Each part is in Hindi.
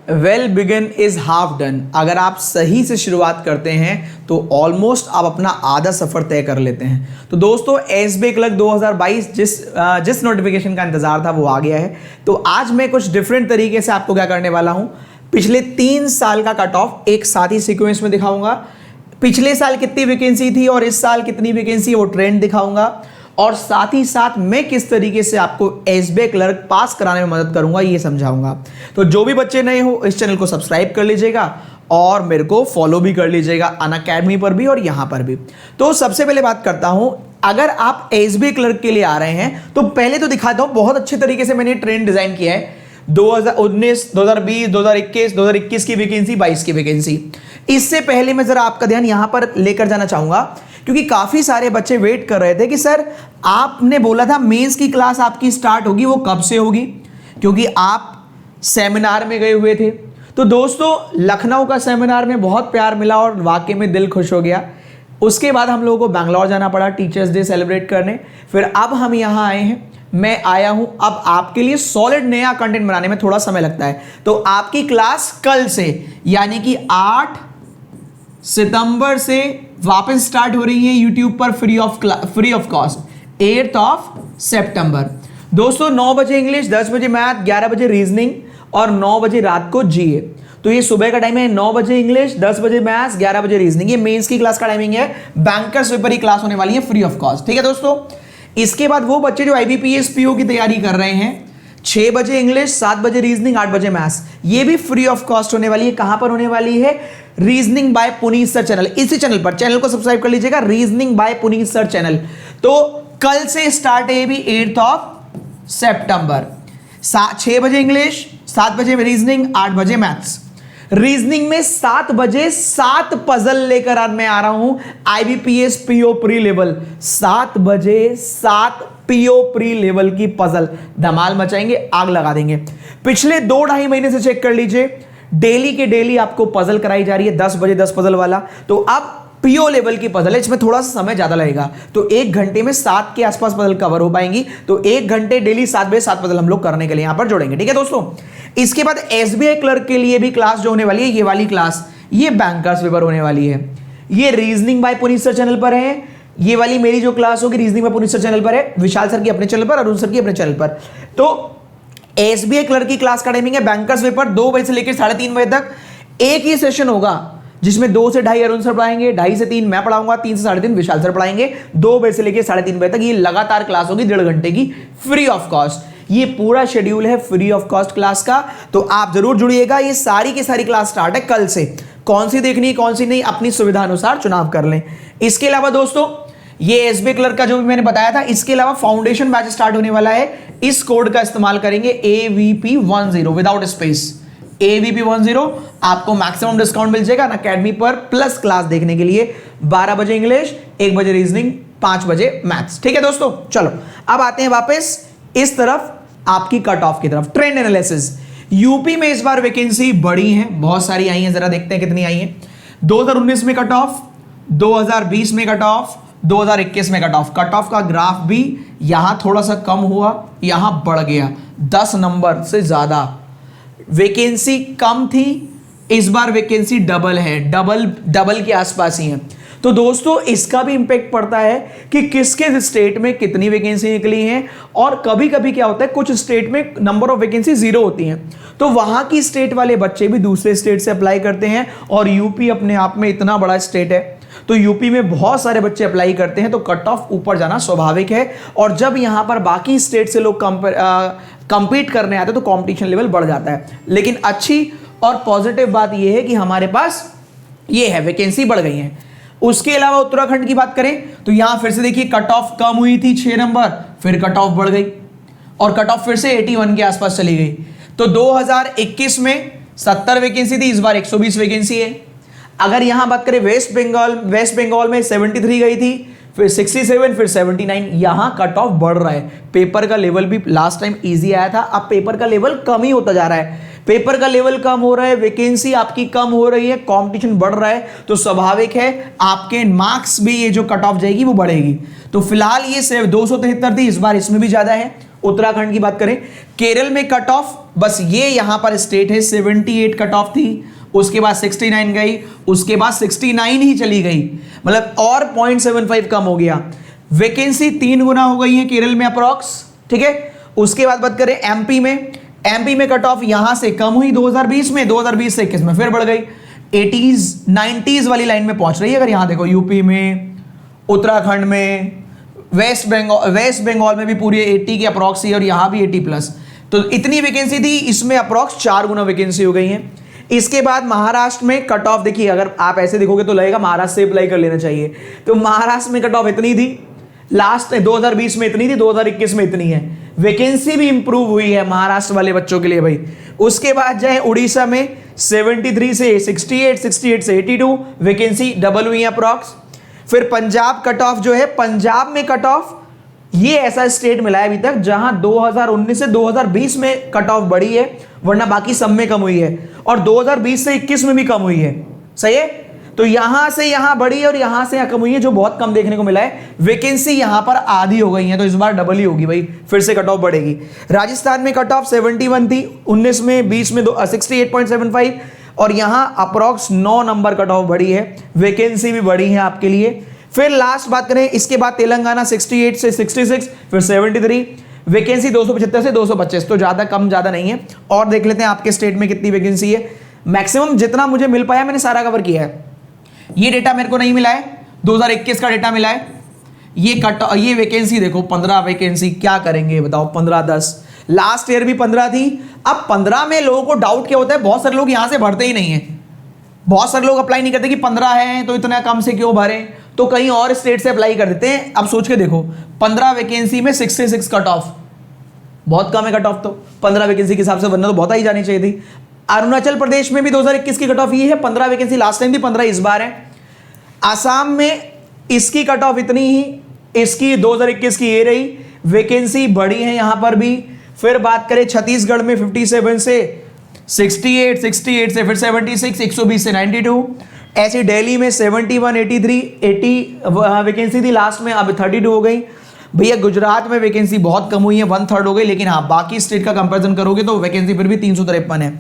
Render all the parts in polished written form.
Well begin is half done. अगर आप सही से शुरुआत करते हैं तो ऑलमोस्ट आप अपना आधा सफर तय कर लेते हैं। तो दोस्तों एसबीआई क्लर्क 2022 जिस नोटिफिकेशन का इंतजार था वो आ गया है। तो आज मैं कुछ डिफरेंट तरीके से आपको क्या करने वाला हूं, पिछले 3 साल का कट ऑफ एक साथ ही सीक्वेंस में दिखाऊंगा। पिछले साल कितनी वैकेंसी थी और इस साल कितनी वैकेंसी है वो ट्रेंड दिखाऊंगा, और साथ ही साथ मैं किस तरीके से आपको एसबीआई क्लर्क पास कराने में मदद करूंगा ये समझाऊंगा। तो जो भी बच्चे नए हो इस चैनल को सब्सक्राइब कर लीजिएगा और मेरे को फॉलो भी कर लीजिएगा अनअकैडमी पर भी और यहां पर भी। तो सबसे पहले बात करता हूं, अगर आप एसबीआई क्लर्क के लिए आ रहे हैं तो पहले तो दिखाता हूं, बहुत अच्छे तरीके से मैंने ट्रेंड डिजाइन किया है। 2019, 2020, 2021, 2021 की वैकेंसी, 22 की वैकेंसी। इससे पहले मैं जरा आपका ध्यान यहां पर लेकर जाना चाहूंगा, क्योंकि काफी सारे बच्चे वेट कर रहे थे कि सर आपने बोला था मेंस की क्लास आपकी स्टार्ट होगी, वो कब से होगी, क्योंकि आप सेमिनार में गए हुए थे। तो दोस्तों लखनऊ का सेमिनार में बहुत प्यार मिला और वाकई में दिल खुश हो गया। उसके बाद हम लोगों को बैंगलोर जाना पड़ा टीचर्स डे सेलिब्रेट करने, फिर अब हम यहां आए हैं, मैं आया हूं। अब आपके लिए सॉलिड नया कंटेंट बनाने में थोड़ा समय लगता है। तो आपकी क्लास कल से यानी कि 8 सितंबर से वापस स्टार्ट हो रही है यूट्यूब पर फ्री ऑफ कॉस्ट 8 सितंबर। दोस्तों 9 बजे इंग्लिश, 10 बजे मैथ, 11 बजे रीजनिंग और 9 बजे रात को जीए। तो ये सुबह का टाइम है, 9 बजे इंग्लिश, 10 बजे मैथ्स, 11 बजे रीजनिंग। ये मेंस की क्लास का टाइमिंग है। बैंकर्स पेपर की क्लास होने वाली है फ्री ऑफ कॉस्ट, ठीक है दोस्तों। इसके बाद वो बच्चे जो आईबीपीएस पीओ की तैयारी कर रहे हैं, 6 बजे इंग्लिश, 7 बजे रीजनिंग, 8 बजे मैथ्स, ये भी फ्री ऑफ कॉस्ट होने वाली है। कहां पर होने वाली है? Reasoning bye Puneet sir channel, इसी चैनल पर। चैनल को सब्सक्राइब कर लीजिएगा, reasoning bye Puneet sir channel. तो कल से स्टार्ट है, ये भी 8 सितंबर। 6 बजे इंग्लिश, 7 बजे रीजनिंग, 8 बजे मैथ्स। रीजनिंग में 7 बजे 7 पजल लेकर आज मैं आ रहा हूं, आईबीपीएस पीओ प्री लेवल। 7 बजे 7 पीओ प्री लेवल की पजल, धमाल मचाएंगे, आग लगा देंगे। पिछले 2-2.5 महीने से चेक कर लीजिए, डेली के डेली आपको पजल कराई जा रही है, 10 बजे 10 पजल वाला। तो अब पीओ लेवल की पजल है, इसमें थोड़ा सा समय ज्यादा लगेगा। तो 1 घंटे में 7 के आसपास पजल कवर हो पाएंगी। तो 1 घंटे डेली 7 बजे 7 पजल हम लोग करने के लिए यहां पर जोड़ेंगे, ठीक है दोस्तों। इसके बाद एसबीआई क्लर्क के लिए भी क्लास जो होने वाली है, ये वाली क्लास, ये बैंकर्स पेपर होने वाली है। ये reasoning bye Puneet sir channel पर है। ये वाली मेरी जो क्लास होगी reasoning bye Puneet sir channel पर है, विशाल सर की अपने चैनल पर, अरुण सर की अपने चैनल पर। तो एसबीआई क्लर्क की क्लास का टाइमिंग है बैंकर्स पेपर 2 बजे से लेकर 3:30 बजे तक। एक ही सेशन होगा जिसमें 2 से 2:30 अरुण सर पढ़ाएंगे, 2:30 से 3 मैं पढ़ाऊंगा, 3 से 3:30 विशाल सर पढ़ाएंगे। 2 बजे से लेकर 3:30 बजे तक ये लगातार क्लास होगी 1.5 घंटे की फ्री ऑफ कॉस्ट। ये पूरा शेड्यूल है फ्री ऑफ कॉस्ट क्लास का, तो आप जरूर जुड़िएगा। ये सारी की सारी क्लास स्टार्ट है कल से। कौन सी देखनी है कौन सी नहीं, अपनी सुविधा अनुसार चुनाव कर लें। इसके अलावा दोस्तों ये एसबीआई क्लर्क का जो भी मैंने बताया था, इसके अलावा फाउंडेशन बैच स्टार्ट होने वाला है। इस कोड का इस्तेमाल करेंगे AVP10 विदाउट स्पेस, AVP10। आपको मैक्सिमम डिस्काउंट मिल जाएगा अनअकैडमी पर प्लस क्लास देखने के लिए। 12 बजे इंग्लिश, 1 बजे रीजनिंग, 5 बजे मैथ्स, ठीक है दोस्तों। चलो अब आते हैं वापस इस तरफ, आपकी कट ऑफ की तरफ। ट्रेंड एनालिसिस, यूपी में इस बार वैकेंसी बढ़ी है, बहुत सारी आई हैं, जरा देखते हैं कितनी आई हैं। 2019 में कट ऑफ, 2020 में कट ऑफ, 2021 में कट ऑफ का ग्राफ भी यहां थोड़ा सा कम हुआ, यहां बढ़ गया 10 नंबर से ज्यादा। वैकेंसी कम थी, इस बार वैकेंसी डबल है, डबल के आसपास ही है। तो दोस्तों इसका भी इंपैक्ट पड़ता है कि किस किस स्टेट में कितनी वैकेंसी निकली है। और कभी कभी क्या होता है, कुछ स्टेट में नंबर ऑफ वैकेंसी 0 होती हैं, तो वहां की स्टेट वाले बच्चे भी दूसरे स्टेट से अप्लाई करते हैं। और यूपी अपने आप में इतना बड़ा स्टेट है, तो यूपी में बहुत सारे बच्चे अप्लाई करते हैं, तो कट ऑफ ऊपर जाना स्वाभाविक है। और जब यहां पर बाकी स्टेट से लोग कंपीट करने आते हैं तो कंपटीशन लेवल बढ़ जाता है। लेकिन अच्छी और पॉजिटिव बात यह है कि हमारे पास ये है, वैकेंसी बढ़ गई है। उसके अलावा उत्तराखंड की बात करें तो यहां फिर से देखिए कट ऑफ कम हुई थी 6 नंबर, फिर कट ऑफ बढ़ गई और कट ऑफ फिर से 81 के आसपास चली गई। तो 2021 में 70 वैकेंसी थी, इस बार 120 वैकेंसी है। अगर यहां बात करें वेस्ट बंगाल में 73 गई थी, फिर 67, फिर 79, यहां कट ऑफ बढ़ रहा है। पेपर का लेवल भी लास्ट टाइम इजी आया था, अब पेपर का लेवल कम ही होता जा रहा है। पेपर का लेवल कम हो रहा है, वैकेंसी आपकी कम हो रही है, कंपटीशन बढ़ रहा है, तो स्वाभाविक है आपके मार्क्स भी, ये जो कट ऑफ जाएगी वो बढ़ेगी। तो फिलहाल ये 273 थी, इस बार इसमें भी ज्यादा है। उत्तराखंड की बात करें, केरल में कट ऑफ बस ये यहां पर स्टेट है 78 कट ऑफ थी, उसके बाद 69 गई, उसके बाद 69 ही चली गई, मतलब और 0.75 कम हो गया। वैकेंसी 3 गुना हो गई है केरल में अप्रॉक्स, ठीक है। उसके बाद बात करें एमपी में कट ऑफ यहां से कम हुई 2020 में, 2020 से 21 में फिर बढ़ गई, 80s 90s वाली लाइन में पहुंच रही है। अगर यहां देखो यूपी में, उत्तराखंड में, वेस्ट बंगाल में भी पूरी 80 के अप्रॉक्स ही, और यहां भी 80 प्लस। तो इतनी वैकेंसी थी, इसमें अप्रॉक्स 4 गुना वैकेंसी हो गई है। इसके बाद महाराष्ट्र में कट ऑफ देखिए, अगर आप ऐसे देखोगे तो लगेगा महाराष्ट्र से अप्लाई कर लेना चाहिए, तो महाराष्ट्र में कट ऑफ इतनी थी लास्ट 2020 में, इतनी थी 2021 में इतनी है। वैकेंसी भी इंप्रूव हुई है महाराष्ट्र वाले बच्चों के लिए भाई। उसके बाद जाए उड़ीसा में 73 से 68, 68 से 82 वैकेंसी डबल हुई है अप्रॉक्स। फिर पंजाब कट ऑफ जो है, पंजाब में कट ऑफ ये ऐसा स्टेट मिला है अभी तक जहां 2019 से 2020 में कट ऑफ बढ़ी है, वरना बाकी सब में कम हुई है, और 2020 से 21 में भी कम हुई है, सही है। तो यहां से यहां बढ़ी है और यहां से यहां कम हुई है, जो बहुत कम देखने को मिला है। वैकेंसी यहां पर आधी हो गई है, तो इस बार डबल ही होगी भाई, फिर से कट ऑफ बढ़ेगी। राजस्थान में कट ऑफ 71 थी 19 में, 20 में 68.75, और यहां अप्रॉक्स 9 नंबर कट ऑफ बढ़ी है, वैकेंसी भी बढ़ी है आपके लिए। फिर लास्ट बात करें, इसके बाद तेलंगाना 68 से 66, फिर 73, वैकेंसी 275 से 225, तो ज्यादा कम ज्यादा नहीं है। और देख लेते हैं आपके स्टेट में कितनी वैकेंसी है। मैक्सिमम जितना मुझे मिल पाया मैंने सारा कवर किया है। ये डेटा मेरे को नहीं मिला है, 2021 का डेटा मिला है। ये वैकेंसी देखो 15 वैकेंसी, क्या करेंगे बताओ, 15 10, लास्ट ईयर भी 15 थी। अब 15 में लोगों को डाउट क्या होता है, बहुत सारे लोग यहां से भरते ही नहीं है, बहुत सारे लोग अप्लाई नहीं करते कि 15 है तो इतना कम से क्यों भरें, तो कहीं और स्टेट से अप्लाई कर देते हैं। अब सोच के देखो, 15 वैकेंसी में 66 कट ऑफ, बहुत कम है कट ऑफ, तो 15 वैकेंसी के हिसाब से वरना तो बहुत ही जानी चाहिए थी। अरुणाचल प्रदेश में भी 2021 की कट ऑफ ये है, 15 वैकेंसी लास्ट टाइम थी, 15 इस बार है। आसाम में इसकी कट ऑफ इतनी ही, इसकी 2021 की ये रही, वैकेंसी बढ़ी है यहां पर भी। फिर बात करें छत्तीसगढ़ में 57 से 68, 68 से फिर 76, 120 से 92, ऐसी दिल्ली में 71, 83, 80 वैकेंसी थी लास्ट में, अब 32 हो गई। भैया गुजरात में वैकेंसी बहुत कम हुई है, 1/3 हो गई, लेकिन हाँ बाकी स्टेट का कंपैरिजन करोगे तो वैकेंसी फिर भी 353 है।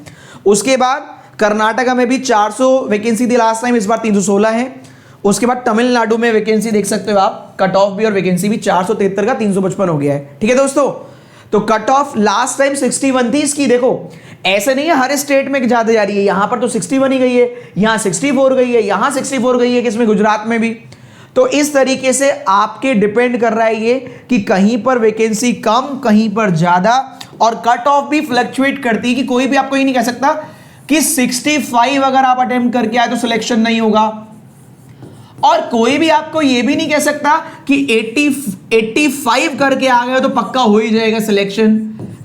उसके बाद कर्नाटका में भी 400 वैकेंसी थी लास्ट टाइम, इस बार 316 है। उसके बाद तमिलनाडु में वैकेंसी देख सकते हो आप, कट ऑफ भी और वैकेंसी भी 473 का 355 हो गया है, ठीक है दोस्तों। तो कट ऑफ लास्ट टाइम 61 थी इसकी, देखो ऐसे नहीं है हर स्टेट में ज्यादा जा रही है, यहां पर तो 61 ही गई है, यहां 64 गई है, यहां 64 गई है, किसमें, गुजरात में भी। तो इस तरीके से आपके डिपेंड कर रहा है ये कि कहीं पर वैकेंसी कम, कहीं पर ज्यादा, और कट ऑफ भी फ्लक्चुएट करती है कि कोई भी आपको ये नहीं कह सकता कि 65 अगर आप अटेम्प्ट करके आए तो सिलेक्शन नहीं होगा, और कोई भी आपको ये भी नहीं कह सकता कि 85 करके आ गए तो पक्का हो ही जाएगा सिलेक्शन।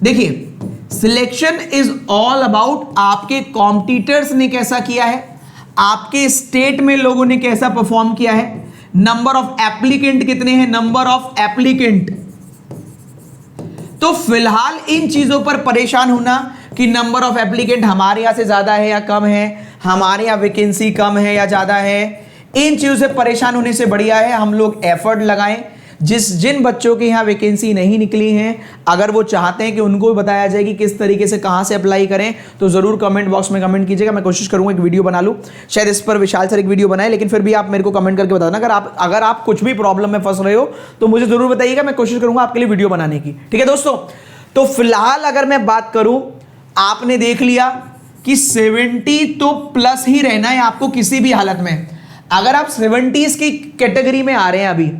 देखिए सिलेक्शन इज ऑल अबाउट आपके कॉम्पिटिटर्स ने कैसा किया है, आपके स्टेट में लोगों ने कैसा परफॉर्म किया है, नंबर ऑफ एप्लीकेंट कितने हैं, नंबर ऑफ एप्लीकेंट। तो फिलहाल इन चीजों पर परेशान होना कि नंबर ऑफ एप्लीकेंट हमारे यहां से ज्यादा है या कम है, हमारे यहां वैकेंसी कम है या ज्यादा है, इन चीजों से परेशान होने से बढ़िया है हम लोग एफर्ट लगाएं। जिन बच्चों के यहाँ वैकेंसी नहीं निकली हैं, अगर वो चाहते हैं कि उनको भी बताया जाए कि किस तरीके से कहाँ से अप्लाई करें, तो ज़रूर कमेंट बॉक्स में कमेंट कीजिएगा। मैं कोशिश करूँगा एक वीडियो बना लूँ, शायद इस पर विशाल सर एक वीडियो बनाए, लेकिन फिर भी आप मेरे को कमेंट करके बताना। अगर आप कुछ भी प्रॉब्लम में फंस रहे हो तो मुझे ज़रूर बताइएगा, मैं कोशिश करूँगा आपके लिए वीडियो बनाने की, ठीक है दोस्तों। तो फिलहाल अगर मैं बात करूँ, आपने देख लिया कि 70 तो प्लस ही रहना है आपको किसी भी हालत में। अगर आप 70s की कैटेगरी में आ रहे हैं अभी,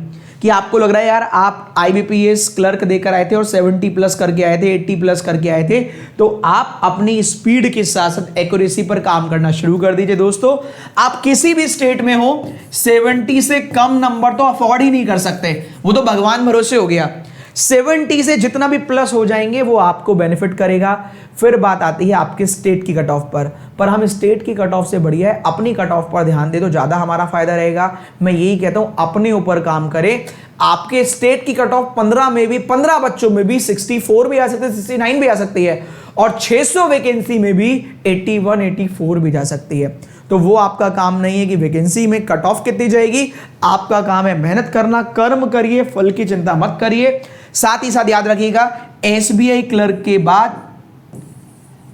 कि आपको लग रहा है यार आप IBPS क्लर्क देकर आए थे और 70 प्लस करके आए थे, 80 प्लस करके आए थे, तो आप अपनी स्पीड के साथ साथ एक्यूरेसी पर काम करना शुरू कर दीजिए दोस्तों। आप किसी भी स्टेट में हो, 70 से कम नंबर तो अफोर्ड ही नहीं कर सकते, वो तो भगवान भरोसे हो गया। 70 से जितना भी प्लस हो जाएंगे वो आपको बेनिफिट करेगा। फिर बात आती है आपके स्टेट की कट ऑफ पर हम स्टेट की कट ऑफ से बढ़िया है अपनी कट ऑफ पर ध्यान दे तो ज़्यादा हमारा फायदा रहेगा। मैं यही कहता हूं, अपने ऊपर काम करें। आपके स्टेट की कट ऑफ 15 में भी, 15 बच्चों में भी 64 भी आ सकते हैं, 69 भी आ सकती है, और 600 वैकेंसी में भी 81, 84 भी जा सकती है। तो वो आपका काम नहीं है कि वैकेंसी में कट ऑफ कितनी जाएगी, आपका काम है मेहनत करना, कर्म करिए, फल की चिंता मत करिए। साथ ही साथ याद रखिएगा एसबीआई क्लर्क के बाद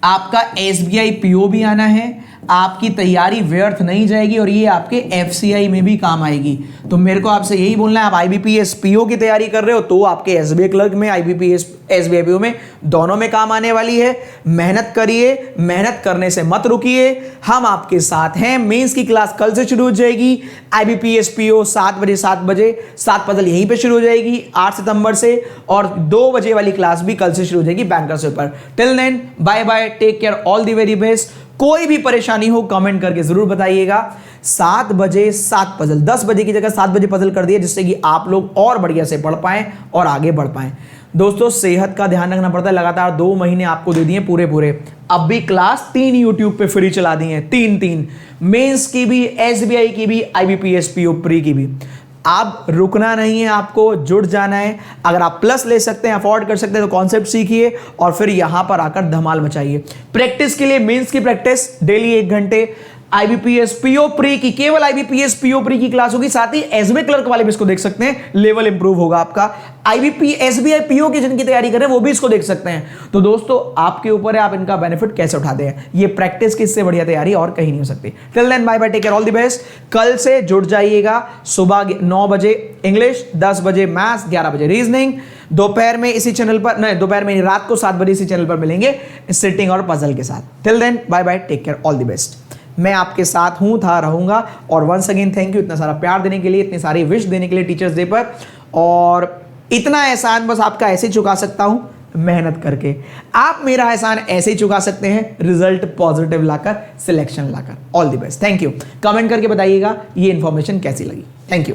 आपका एसबीआई पीओ भी आना है, आपकी तैयारी व्यर्थ नहीं जाएगी और ये आपके एफसीआई में भी काम आएगी। तो मेरे को आपसे यही बोलना है, आप आईबीपीएस पीओ की तैयारी कर रहे हो तो आपके एसबीआई क्लर्क में, आईबीपीएस एसबीआई पीओ में, दोनों में काम आने वाली है। मेहनत करिए, मेहनत करने से मत रुकिए, हम आपके साथ हैं। मेंस की क्लास कल से शुरू हो जाएगी। आईबीपीएस पीओ 7 बजे 7 पजल यहीं पे शुरू हो जाएगी 8 सितंबर से, और 2 बजे वाली क्लास भी कल से शुरू हो जाएगी bankers paper. Till then bye bye, take care, all the very best. कोई भी परेशानी हो कमेंट करके जरूर बताइएगा। 7 बजे 7 पजल, 10 बजे की जगह 7 बजे पजल कर दिए, जिससे कि आप लोग और बढ़िया से पढ़ पाएं और आगे बढ़ पाएं। दोस्तों सेहत का ध्यान रखना पड़ता है, लगातार 2 महीने आपको दे दिए पूरे। अब भी क्लास 3 यूट्यूब पे फ्री चला दी है, 3 मेंस की भी, एसबीआई की भी, आईबीपीएस पीओ प्री की भी। आप रुकना नहीं है, आपको जुड़ जाना है। अगर आप प्लस ले सकते हैं, अफोर्ड कर सकते हैं तो कॉन्सेप्ट सीखिए और फिर यहां पर आकर धमाल मचाइए। प्रैक्टिस के लिए मेंस की प्रैक्टिस डेली 1 घंटे, आईबीपीएस पीओ प्री की, केवल आईबीपीएस पीओ प्री की क्लास होगी। साथ ही एसबीआई क्लर्क वाले भी इसको देख सकते हैं, लेवल इंप्रूव होगा आपका। आईबीपी एसबीआई पीओ की जिनकी तैयारी कर रहे हैं वो भी इसको देख सकते हैं। तो दोस्तों आपके ऊपर है, आप इनका बेनिफिट कैसे उठाते हैं। ये प्रैक्टिस की इससे बढ़िया तैयारी और कहीं नहीं हो सकती। Till then bye bye, take care, all the best. कल से जुड़ जाइएगा। सुबह 9 बजे इंग्लिश, 10 बजे मैथ्स, 11 बजे रीजनिंग। दोपहर में इसी चैनल पर, नहीं दोपहर में रात को 7 बजे इसी चैनल पर मिलेंगे सिटिंग और पजल के साथ। Till then bye bye, take care, all the best. मैं आपके साथ हूं, था, रहूंगा। और वंस अगेन थैंक यू इतना सारा प्यार देने के लिए, इतनी सारी विश देने के लिए टीचर्स डे पर। और इतना एहसान बस आपका ऐसे चुका सकता हूं, मेहनत करके। आप मेरा एहसान ऐसे ही चुका सकते हैं, result positive locker, selection locker. All the best, thank you. Comment करके बताइएगा ये इंफॉर्मेशन कैसी लगी। Thank you.